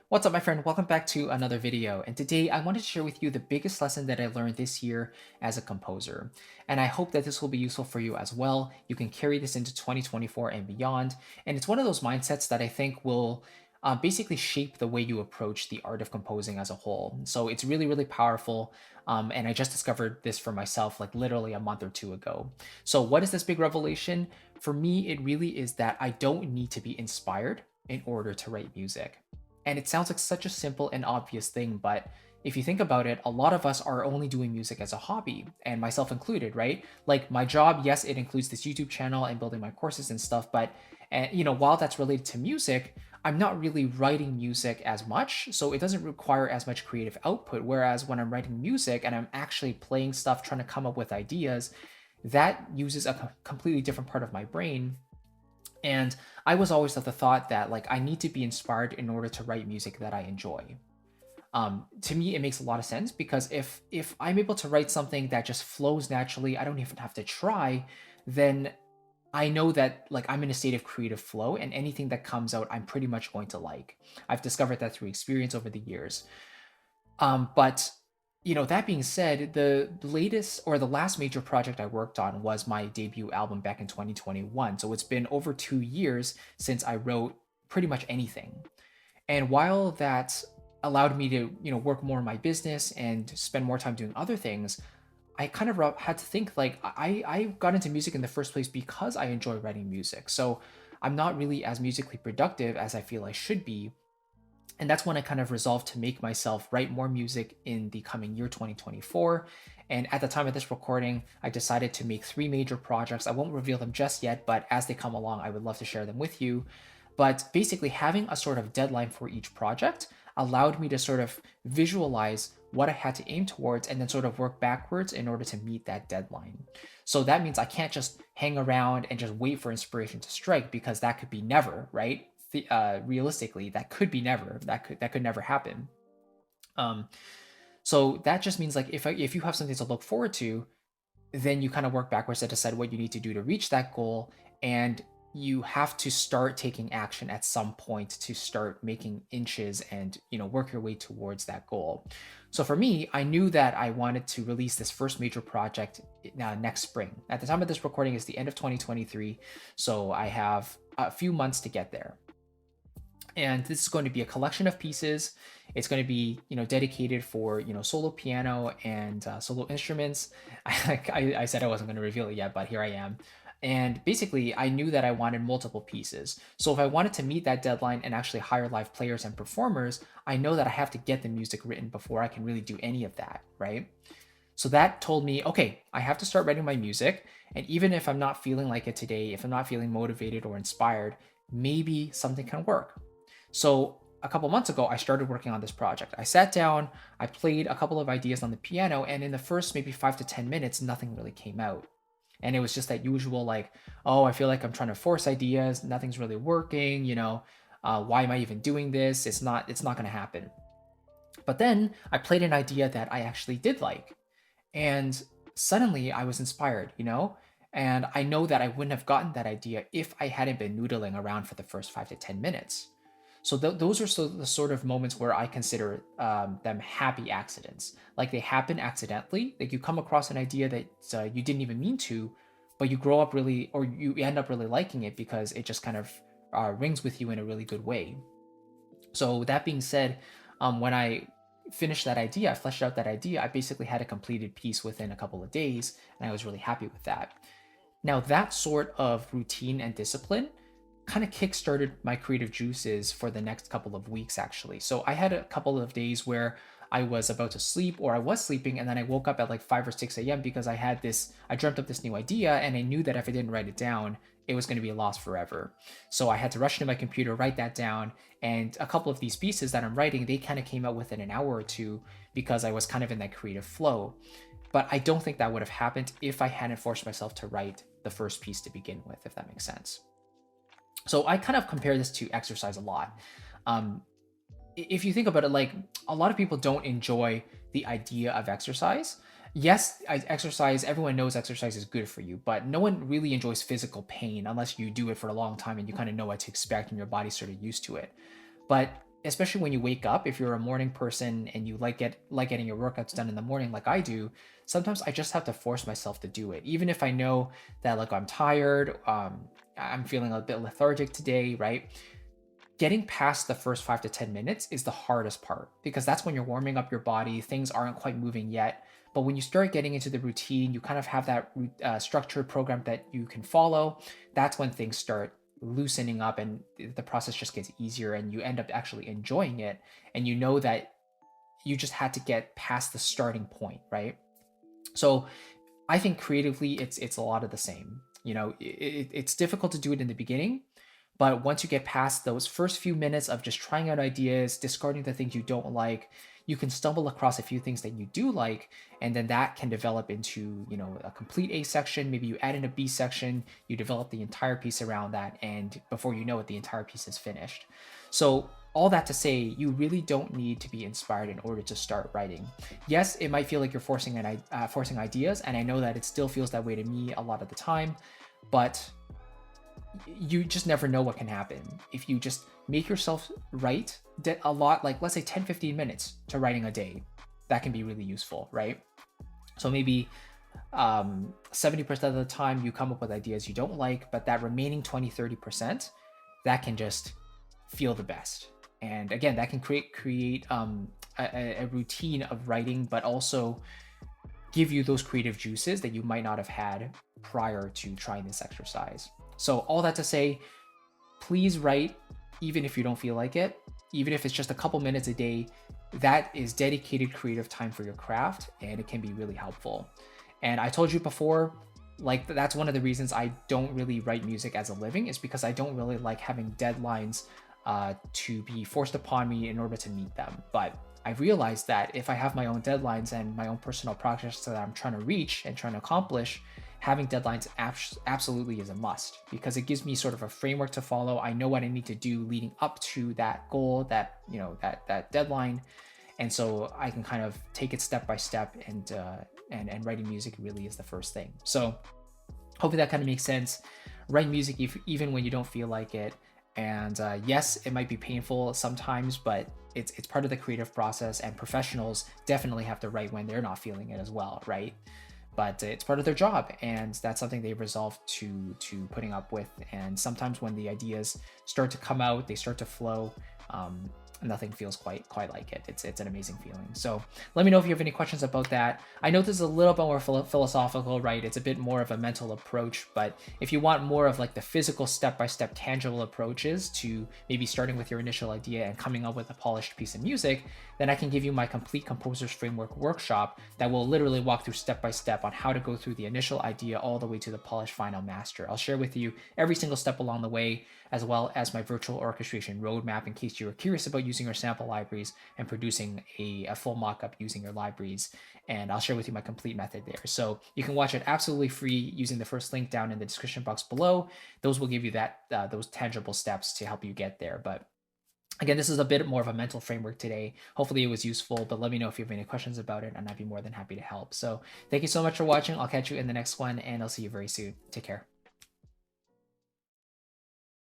What's up, my friend? Welcome back to another video. And today I wanted to share with you the biggest lesson that I learned this year as a composer. And I hope that this will be useful for you as well. You can carry this into 2024 and beyond. And it's one of those mindsets that I think will basically shape the way you approach the art of composing as a whole. So it's really, really powerful. And I just discovered this for myself like literally a month or two ago. So, what is this big revelation? For me, it really is that I don't need to be inspired in order to write music. And it sounds like such a simple and obvious thing, but if you think about it, a lot of us are only doing music as a hobby, and myself included, right? Like my job, yes, it includes this YouTube channel and building my courses and stuff, but while that's related to music, I'm not really writing music as much, so it doesn't require as much creative output. Whereas when I'm writing music and I'm actually playing stuff, trying to come up with ideas, that uses a completely different part of my brain, and I was always of the thought that like I need to be inspired in order to write music that I enjoy. To me, it makes a lot of sense because if I'm able to write something that just flows naturally, I don't even have to try, then I know that like I'm in a state of creative flow, and anything that comes out, I'm pretty much going to like. I've discovered that through experience over the years. But that being said, the latest or the last major project I worked on was my debut album back in 2021. So it's been over 2 years since I wrote pretty much anything. And while that allowed me to, work more in my business and spend more time doing other things, I kind of had to think like I got into music in the first place because I enjoy writing music. So I'm not really as musically productive as I feel I should be, and that's when I kind of resolved to make myself write more music in the coming year 2024. And at the time of this recording, I decided to make three major projects. I won't reveal them just yet, but as they come along, I would love to share them with you. But basically, having a sort of deadline for each project allowed me to sort of visualize what I had to aim towards and then sort of work backwards in order to meet that deadline. So that means I can't just hang around and just wait for inspiration to strike, because that could be never, right? Realistically, that could be never. That could never happen. Um, so that just means like if you have something to look forward to, then you kind of work backwards to decide what you need to do to reach that goal, and you have to start taking action at some point to start making inches and work your way towards that goal. So for me, I knew that I wanted to release this first major project next spring. At the time of this recording is the end of 2023, so I have a few months to get there. And this is going to be a collection of pieces. It's going to be dedicated for solo piano and solo instruments. I said I wasn't going to reveal it yet, but here I am. And basically, I knew that I wanted multiple pieces. So if I wanted to meet that deadline and actually hire live players and performers, I know that I have to get the music written before I can really do any of that, right? So that told me, okay, I have to start writing my music. And even if I'm not feeling like it today, if I'm not feeling motivated or inspired, maybe something can work. So a couple months ago, I started working on this project. I sat down, I played a couple of ideas on the piano, and in the first maybe 5 to 10 minutes, nothing really came out. And it was just that usual, like, oh, I feel like I'm trying to force ideas, nothing's really working, why am I even doing this? It's not gonna happen. But then I played an idea that I actually did like, and suddenly I was inspired, and I know that I wouldn't have gotten that idea if I hadn't been noodling around for the first 5 to 10 minutes. So those are the sort of moments where I consider them happy accidents. Like they happen accidentally. Like you come across an idea that you didn't even mean to, but you grow up really, or you end up really liking it because it just kind of rings with you in a really good way. So that being said, when I finished that idea, I fleshed out that idea, I basically had a completed piece within a couple of days, and I was really happy with that. Now, that sort of routine and discipline kind of kickstarted my creative juices for the next couple of weeks, actually. So I had a couple of days where I was about to sleep or I was sleeping, and then I woke up at like 5 or 6 a.m. because I dreamt up this new idea, and I knew that if I didn't write it down, it was going to be lost forever. So I had to rush into my computer, write that down, and a couple of these pieces that I'm writing, they kind of came out within an hour or two because I was kind of in that creative flow. But I don't think that would have happened if I hadn't forced myself to write the first piece to begin with, if that makes sense. So I kind of compare this to exercise a lot. If you think about it, like a lot of people don't enjoy the idea of exercise. Yes, exercise, everyone knows exercise is good for you, but no one really enjoys physical pain unless you do it for a long time and you kind of know what to expect and your body's sort of used to it. But especially when you wake up, if you're a morning person and you like getting your workouts done in the morning like I do, sometimes I just have to force myself to do it. Even if I know that like I'm tired, I'm feeling a bit lethargic today, right? Getting past the first 5 to 10 minutes is the hardest part because that's when you're warming up your body. Things aren't quite moving yet. But when you start getting into the routine, you kind of have that structured program that you can follow. That's when things start loosening up and the process just gets easier and you end up actually enjoying it. And you know that you just had to get past the starting point, right? So I think creatively, it's a lot of the same. It's difficult to do it in the beginning, but once you get past those first few minutes of just trying out ideas, discarding the things you don't like, you can stumble across a few things that you do like, and then that can develop into, a complete A section. Maybe you add in a B section, you develop the entire piece around that, and before you know it, the entire piece is finished. So all that to say, you really don't need to be inspired in order to start writing. Yes, it might feel like you're forcing ideas, and I know that it still feels that way to me a lot of the time, but you just never know what can happen. If you just make yourself write a lot, like let's say 10-15 minutes to writing a day, that can be really useful, right? So maybe 70% of the time you come up with ideas you don't like, but that remaining 20-30%, that can just feel the best. And again, that can create a routine of writing, but also give you those creative juices that you might not have had prior to trying this exercise. So all that to say, please write, even if you don't feel like it, even if it's just a couple minutes a day. That is dedicated creative time for your craft, and it can be really helpful. And I told you before, like that's one of the reasons I don't really write music as a living, is because I don't really like having deadlines to be forced upon me in order to meet them. But I realized that if I have my own deadlines and my own personal projects that I'm trying to reach and trying to accomplish, having deadlines absolutely is a must, because it gives me sort of a framework to follow. I know what I need to do leading up to that goal, that deadline, and so I can kind of take it step by step. And writing music really is the first thing. So hopefully that kind of makes sense. Write music even when you don't feel like it. And yes, it might be painful sometimes, but it's part of the creative process, and professionals definitely have to write when they're not feeling it as well, right? But it's part of their job, and that's something they've resolved to putting up with. And sometimes when the ideas start to come out, they start to flow, nothing feels quite like it. It's an amazing feeling. So let me know if you have any questions about that. I know this is a little bit more philosophical, right? It's a bit more of a mental approach, but if you want more of like the physical step-by-step tangible approaches to maybe starting with your initial idea and coming up with a polished piece of music, then I can give you my complete Composer's Framework workshop that will literally walk through step-by-step on how to go through the initial idea all the way to the polished final master. I'll share with you every single step along the way, as well as my virtual orchestration roadmap in case you are curious about using your sample libraries and producing a full mockup using your libraries. And I'll share with you my complete method there. So you can watch it absolutely free using the first link down in the description box below. Those will give you those tangible steps to help you get there. But again, this is a bit more of a mental framework today. Hopefully it was useful, but let me know if you have any questions about it, and I'd be more than happy to help. So thank you so much for watching. I'll catch you in the next one, and I'll see you very soon. Take care.